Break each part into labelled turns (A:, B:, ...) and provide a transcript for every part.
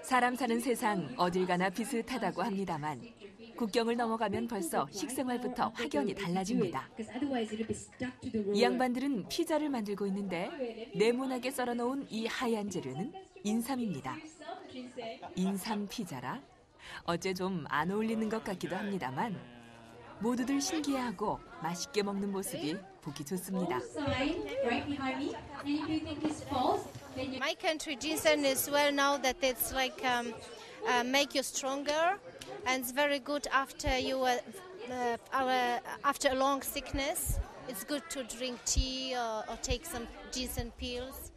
A: 사람 사는 세상 어딜 가나 비슷하다고 합니다만 국경을 넘어가면 벌써 식생활부터 확연히 달라집니다. 이 양반들은 피자를 만들고 있는데 네모나게 썰어놓은 이 하얀 재료는 인삼입니다. 인삼 피자라? 어째 좀 안 어울리는 것 같기도 합니다만 모두들 신기해하고 맛있게 먹는 모습이 보기 좋습니다.
B: My country ginseng is well known that it's like make you stronger and it's very good after you after a long sickness. It's good to drink tea or take some ginseng pills.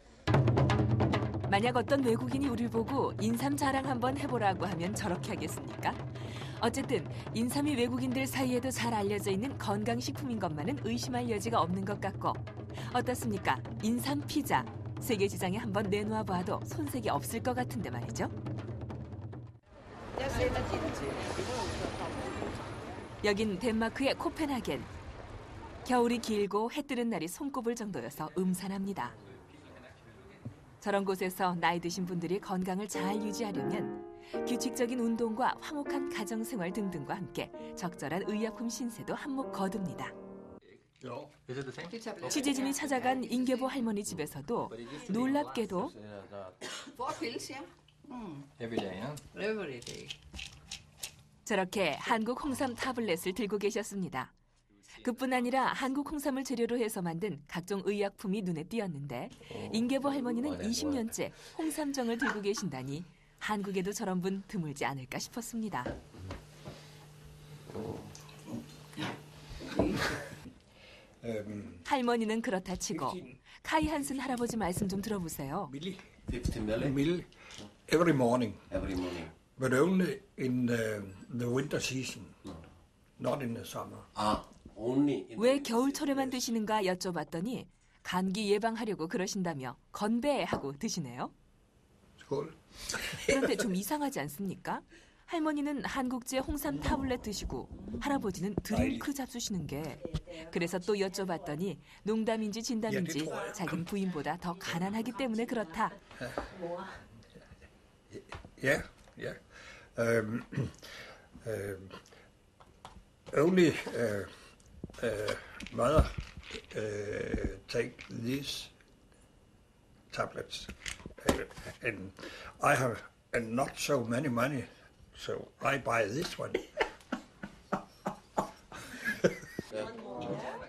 A: 만약 어떤 외국인이 우리를 보고 인삼 자랑 한번 해보라고 하면 저렇게 하겠습니까? 어쨌든 인삼이 외국인들 사이에도 잘 알려져 있는 건강식품인 것만은 의심할 여지가 없는 것 같고 어떻습니까? 인삼 피자. 세계 시장에 한번 내놓아 봐도 손색이 없을 것 같은데 말이죠. 여긴 덴마크의 코펜하겐. 겨울이 길고 해 뜨는 날이 손꼽을 정도여서 음산합니다. 저런 곳에서 나이 드신 분들이 건강을 잘 유지하려면 규칙적인 운동과 화목한 가정생활 등등과 함께 적절한 의약품 신세도 한몫 거둡니다. 취재진이 찾아간 인계보 할머니 집에서도 놀랍게도 저렇게 한국 홍삼 타블렛을 들고 계셨습니다. 그뿐 아니라 한국 홍삼을 재료로 해서 만든 각종 의약품이 눈에 띄었는데 인계보 할머니는 20년째 홍삼정을 들고 계신다니 한국에도 저런 분 드물지 않을까 싶었습니다. 할머니는 그렇다 치고 카이 한슨 할아버지 말씀 좀 들어보세요.
C: 15ml every morning. But only in the winter season, not in the summer.
A: 왜 겨울철에만 드시는가 여쭤봤더니 감기 예방하려고 그러신다며 건배하고 드시네요. 그런데 좀 이상하지 않습니까? 할머니는 한국제 홍삼 타블렛 드시고 할아버지는 드링크 잡수시는 게 그래서 또 여쭤봤더니 농담인지 진담인지 자긴 부인보다 더 가난하기 때문에 그렇다.
C: Only mother take these tablets, and I have not so many money, so I buy this one.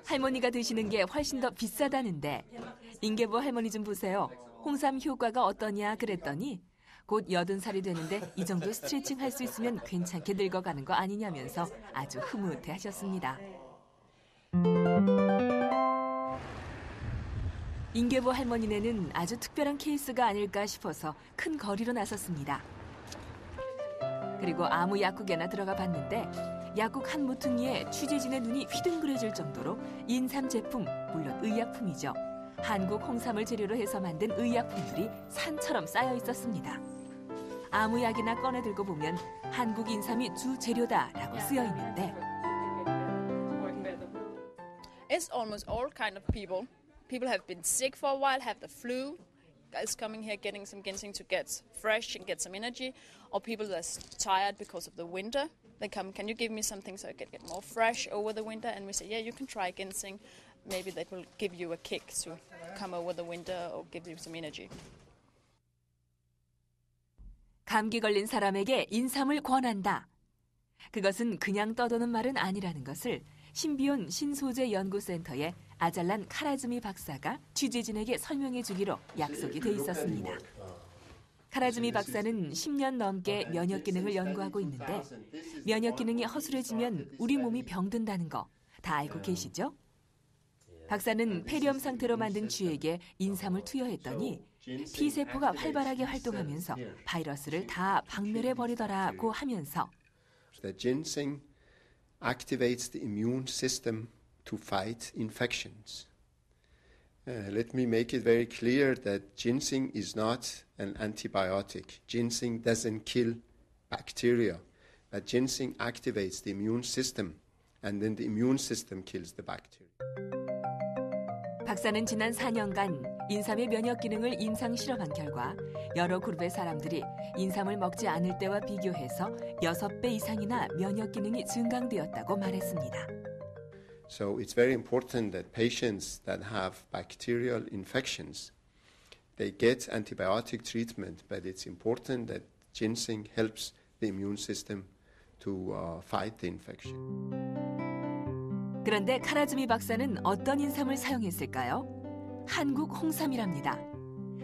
A: 할머니가 드시는 게 훨씬 더 비싸다는데 인계보 할머니 좀 보세요. 홍삼 효과가 어떠냐 그랬더니 곧 80살이 되는데 이 정도 스트레칭 할 수 있으면 괜찮게 늙어가는 거 아니냐면서 아주 흐뭇해 하셨습니다. 인계보 할머니네는 아주 특별한 케이스가 아닐까 싶어서 큰 거리로 나섰습니다. 그리고 아무 약국에나 들어가 봤는데 약국 한 모퉁이에 취재진의 눈이 휘둥그레질 정도로 인삼 제품, 물론 의약품이죠. 한국 홍삼을 재료로 해서 만든 의약품들이 산처럼 쌓여 있었습니다. 아무 약이나 꺼내 들고 보면 한국 인삼이 주 재료다라고 쓰여 있는데
D: It's almost all kind of people. People have been sick for a while, have the flu, guys coming here getting some ginseng to get fresh and get some energy, or people that's tired because of the winter. They come, can you give me something so I can get more fresh over the winter? And we say, yeah, you can try ginseng. Maybe that will give you a kick to come over the winter or give you some energy.
A: 감기 걸린 사람에게 인삼을 권한다. 그것은 그냥 떠도는 말은 아니라는 것을 신비온 신소재 연구센터의 아잘란 카라즈미 박사가 취재진에게 설명해 주기로 약속이 돼 있었습니다. 카라즈미 박사는 10년 넘게 면역 기능을 연구하고 있는데 면역 기능이 허술해지면 우리 몸이 병든다는 거 다 알고 계시죠? 박사는 폐렴 상태로 만든 쥐에게 인삼을 투여했더니 T세포가 활발하게 활동하면서 바이러스를 다 박멸해버리더라고 하면서
E: The ginseng activates the immune system to fight infections. Let me make it very clear that ginseng is not an antibiotic. Ginseng doesn't kill bacteria, but ginseng activates the immune system, and then the immune system kills the bacteria.
A: 박사는 지난 4년간 인삼의 면역 기능을 임상 실험한 결과 여러 그룹의 사람들이 인삼을 먹지 않을 때와 비교해서 6배 이상이나 면역 기능이 증강되었다고 말했습니다.
E: So it's very important that patients that have bacterial infections, they get antibiotic treatment, but it's important that ginseng helps the immune system to fight the infection.
A: 그런데 카라즈미 박사는 어떤 인삼을 사용했을까요? 한국 홍삼이랍니다.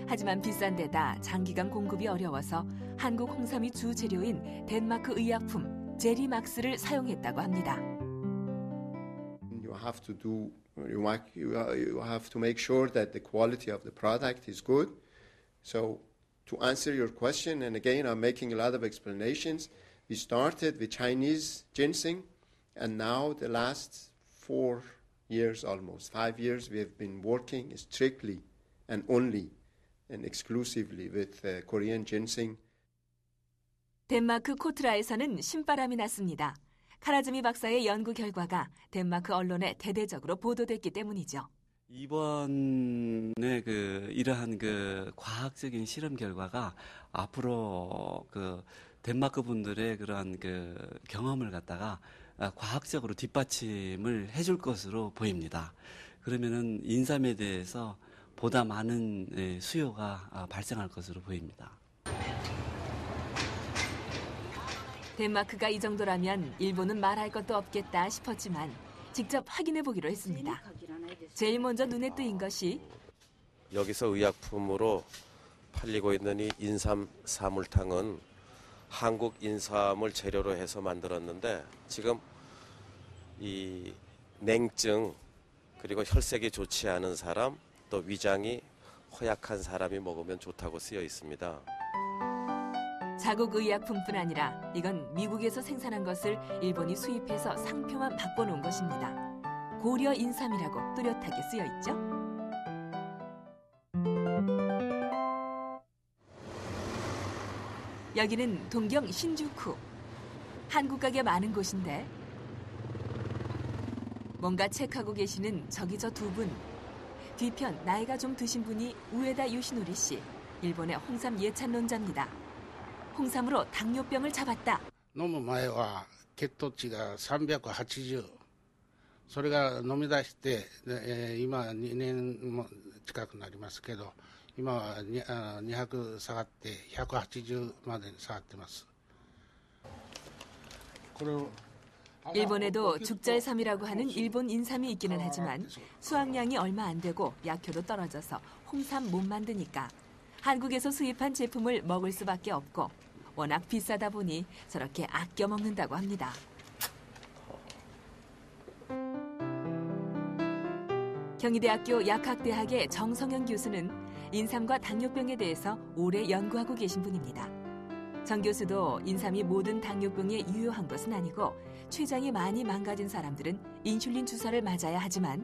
A: 하지만 비싼 데다 장기간 공급이 어려워서 한국 홍삼이 주 재료인 덴마크 의약품 제리막스를 사용했다고 합니다.
E: You have to make sure that the quality of the product is good. So to answer your question, and again I'm making a lot of explanations, we started with Chinese ginseng, and now the last 4 years, almost 5 years, we have been working strictly and only and exclusively with Korean ginseng.
A: 덴마크 코트라에서는 신바람이 났습니다. 카라즈미 박사의 연구 결과가 덴마크 언론에 대대적으로 보도됐기 때문이죠.
F: 이번에 이러한 과학적인 실험 결과가 앞으로 덴마크 분들의 그러한 경험을 갖다가 과학적으로 뒷받침을 해줄 것으로 보입니다. 그러면은 인삼에 대해서 보다 많은 수요가 발생할 것으로 보입니다.
A: 덴마크가 이 정도라면 일본은 말할 것도 없겠다 싶었지만 직접 확인해 보기로 했습니다. 제일 먼저 눈에 띄인 것이
G: 여기서 의약품으로 팔리고 있는 이 인삼 사물탕은 한국 인삼을 재료로 해서 만들었는데 지금 이 냉증 그리고 혈색이 좋지 않은 사람 또 위장이 허약한 사람이 먹으면 좋다고 쓰여 있습니다.
A: 자국 의약품뿐 아니라 이건 미국에서 생산한 것을 일본이 수입해서 상표만 바꿔놓은 것입니다. 고려 인삼이라고 뚜렷하게 쓰여 있죠. 여기는 동경 신주쿠. 한국 가게 많은 곳인데 뭔가 체크하고 계시는 저기 저 두 분. 뒤편 나이가 좀 드신 분이 우에다 요시노리 씨, 일본의 홍삼 예찬론자입니다. 홍삼으로 당뇨병을 잡았다.
H: 飲む前は血糖値が380。それが飲み出して、今2年も近くなりますけど、今は200下がって180まで下がってます。
A: 일본에도 죽절삼이라고 하는 일본 인삼이 있기는 하지만 수확량이 얼마 안 되고 약효도 떨어져서 홍삼 못 만드니까 한국에서 수입한 제품을 먹을 수밖에 없고 워낙 비싸다 보니 저렇게 아껴 먹는다고 합니다. 경희대학교 약학대학의 정성현 교수는 인삼과 당뇨병에 대해서 오래 연구하고 계신 분입니다. 정 교수도 인삼이 모든 당뇨병에 유효한 것은 아니고 췌장이 많이 망가진 사람들은 인슐린 주사를 맞아야 하지만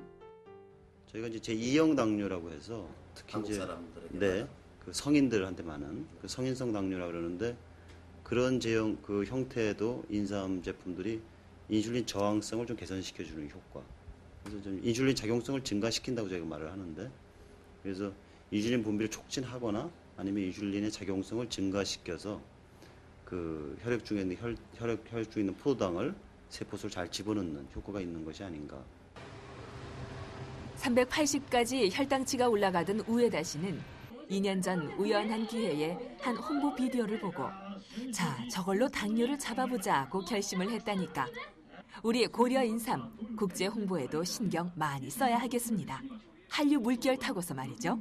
I: 저희가 이제 제2형 당뇨라고 해서 특히 이제 그 성인들한테 많은 그 성인성 당뇨라고 그러는데 그런 제형 형태에도 인삼 제품들이 인슐린 저항성을 좀 개선시켜주는 효과. 그래서 좀 인슐린 작용성을 증가시킨다고 저희가 말을 하는데 그래서 인슐린 분비를 촉진하거나 아니면 인슐린의 작용성을 증가시켜서 그 혈액 중에 있는 포도당을 세포素잘 집어넣는 효과가 있는 것이 아닌가.
A: 380까지 혈당치가 올라가던 우에다 씨는 2년 전 우연한 기회에 한 홍보 비디오를 보고 자, 저걸로 당뇨를 잡아보자고 결심을 했다니까. 우리 고려 인삼 국제 홍보에도 신경 많이 써야 하겠습니다. 한류 물결 타고서 말이죠.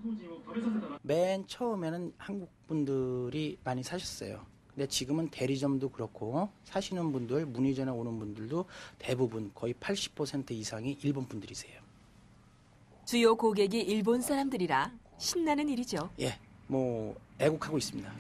J: 맨 처음에는 한국 분들이 많이 사셨어요. 근데 지금은 대리점도 그렇고 사시는 분들, 문의전에 오는 분들도 대부분 거의 80% 이상이 일본 분들이세요.
A: 주요 고객이 일본 사람들이라 신나는 일이죠.
J: 예, 뭐 애국하고 있습니다.